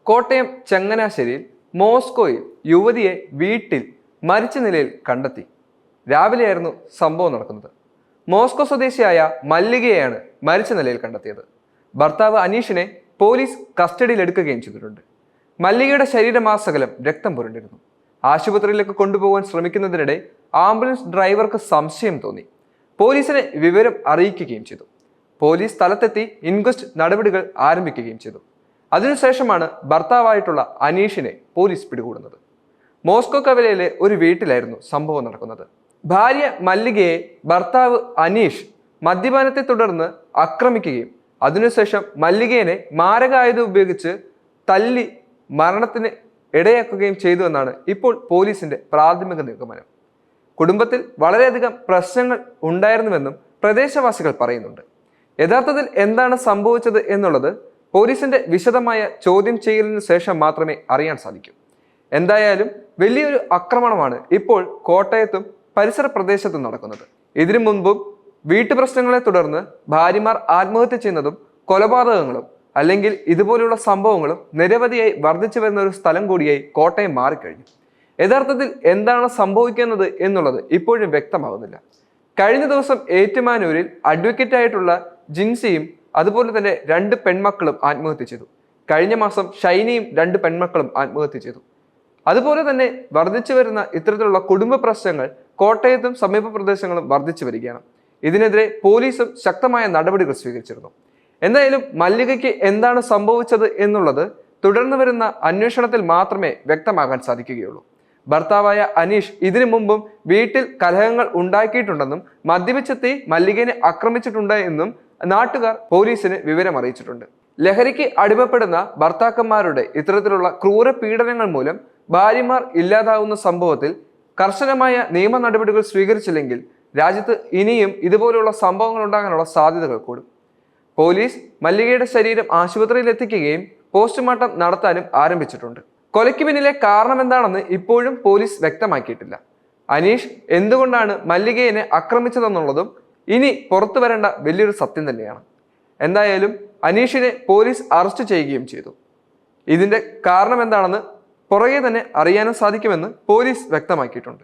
കോട്ടയം ചങ്ങനാശ്ശേരിയിൽ മോസ്കോയിൽ യുവതിയെ വീട്ടിൽ മരിച്ച നിലയിൽ കണ്ടെത്തി. രാവിലെയായിരുന്നു സംഭവം നടക്കുന്നത്. മോസ്കോ സ്വദേശിയായ മല്ലികയെയാണ് മരിച്ച നിലയിൽ കണ്ടെത്തിയത്. ഭർത്താവ് അനീഷിനെ പോലീസ് കസ്റ്റഡിയിലെടുക്കുകയും ചെയ്തിട്ടുണ്ട്. മല്ലികയുടെ ശരീരമാസകലം രക്തം പുരണ്ടിരുന്നു. ആശുപത്രിയിലേക്ക് കൊണ്ടുപോകാൻ ശ്രമിക്കുന്നതിനിടെ ആംബുലൻസ് ഡ്രൈവർക്ക് സംശയം തോന്നി. പോലീസിനെ വിവരം അറിയിക്കുകയും ചെയ്തു. പോലീസ് സ്ഥലത്തെത്തി ഇൻക്വസ്റ്റ് നടപടികൾ ആരംഭിക്കുകയും ചെയ്തു. അതിനുശേഷമാണ് ഭർത്താവായിട്ടുള്ള അനീഷിനെ പോലീസ് പിടികൂടുന്നത്. മോസ്കോ കവലയിലെ ഒരു വീട്ടിലായിരുന്നു സംഭവം നടക്കുന്നത്. ഭാര്യ മല്ലികയെ ഭർത്താവ് അനീഷ് മദ്യപാനത്തെ തുടർന്ന് ആക്രമിക്കുകയും അതിനുശേഷം മല്ലികയെ മാരകായുധം ഉപയോഗിച്ച് തല്ലി മരണത്തിന് ഇടയാക്കുകയും ചെയ്തു എന്നാണ് ഇപ്പോൾ പോലീസിന്റെ പ്രാഥമിക നിഗമനം. കുടുംബത്തിൽ വളരെയധികം പ്രശ്നങ്ങൾ ഉണ്ടായിരുന്നുവെന്നും പ്രദേശവാസികൾ പറയുന്നുണ്ട്. യഥാർത്ഥത്തിൽ എന്താണ് സംഭവിച്ചത് എന്നുള്ളത് പോലീസിന്റെ വിശദമായ ചോദ്യം ചെയ്യലിന് ശേഷം മാത്രമേ അറിയാൻ സാധിക്കൂ. എന്തായാലും വലിയൊരു ആക്രമണമാണ് ഇപ്പോൾ കോട്ടയത്തും പരിസര പ്രദേശത്തും നടക്കുന്നത്. ഇതിനു മുൻപും വീട്ടുപ്രശ്നങ്ങളെ തുടർന്ന് ഭാര്യമാർ ആത്മഹത്യ ചെയ്യുന്നതും കൊലപാതകങ്ങളും അല്ലെങ്കിൽ ഇതുപോലുള്ള സംഭവങ്ങളും നിരവധിയായി വർദ്ധിച്ചു വരുന്ന ഒരു സ്ഥലം കൂടിയായി കോട്ടയം മാറിക്കഴിഞ്ഞു. യഥാർത്ഥത്തിൽ എന്താണ് സംഭവിക്കുന്നത് എന്നുള്ളത് ഇപ്പോഴും വ്യക്തമാകുന്നില്ല. കഴിഞ്ഞ ദിവസം ഏറ്റുമാനൂരിൽ അഡ്വക്കേറ്റായിട്ടുള്ള ജിൻസിയും അതുപോലെ തന്നെ 2 പെൺമക്കളും ആത്മഹത്യ ചെയ്തു. കഴിഞ്ഞ മാസം ഷൈനയും 2 പെൺമക്കളും ആത്മഹത്യ ചെയ്തു. അതുപോലെ തന്നെ വർദ്ധിച്ചു വരുന്ന ഇത്തരത്തിലുള്ള കുടുംബ പ്രശ്നങ്ങൾ കോട്ടയത്തും സമീപ പ്രദേശങ്ങളും വർദ്ധിച്ചു വരികയാണ്. ഇതിനെതിരെ പോലീസും ശക്തമായ നടപടികൾ സ്വീകരിച്ചിരുന്നു. എന്തായാലും മല്ലികയ്ക്ക് എന്താണ് സംഭവിച്ചത് എന്നുള്ളത് തുടർന്ന് വരുന്ന അന്വേഷണത്തിൽ മാത്രമേ വ്യക്തമാകാൻ സാധിക്കുകയുള്ളൂ. ഭർത്താവായ അനീഷ് ഇതിനു മുമ്പും വീട്ടിൽ കലഹങ്ങൾ ഉണ്ടാക്കിയിട്ടുണ്ടെന്നും മദ്യപിച്ചെത്തി മല്ലികയെ ആക്രമിച്ചിട്ടുണ്ട് എന്നും നാട്ടുകാർ പോലീസിന് വിവരം അറിയിച്ചിട്ടുണ്ട്. ലഹരിക്ക് അടിമപ്പെടുന്ന ഭർത്താക്കന്മാരുടെ ഇത്തരത്തിലുള്ള ക്രൂര പീഡനങ്ങൾ മൂലം ഭാര്യമാർ ഇല്ലാതാവുന്ന സംഭവത്തിൽ കർശനമായ നിയമ നടപടികൾ സ്വീകരിച്ചില്ലെങ്കിൽ രാജ്യത്ത് ഇനിയും ഇതുപോലുള്ള സംഭവങ്ങൾ ഉണ്ടാകാനുള്ള സാധ്യതകൾ കൂടും. പോലീസ് മല്ലികയുടെ ശരീരം ആശുപത്രിയിൽ എത്തിക്കുകയും പോസ്റ്റ്മോർട്ടം നടത്താനും ആരംഭിച്ചിട്ടുണ്ട്. കൊലയ്ക്ക് പിന്നിലെ കാരണം എന്താണെന്ന് ഇപ്പോഴും പോലീസ് വ്യക്തമാക്കിയിട്ടില്ല. അനീഷ് എന്തുകൊണ്ടാണ് മല്ലികയെ ആക്രമിച്ചതെന്നുള്ളതും ഇനി പുറത്തു വരേണ്ട വലിയൊരു സത്യം തന്നെയാണ്. എന്തായാലും അനീഷിനെ പോലീസ് അറസ്റ്റ് ചെയ്യുകയും ചെയ്തു. ഇതിന്റെ കാരണം എന്താണെന്ന് പുറകെ തന്നെ അറിയാനും സാധിക്കുമെന്ന് പോലീസ് വ്യക്തമാക്കിയിട്ടുണ്ട്.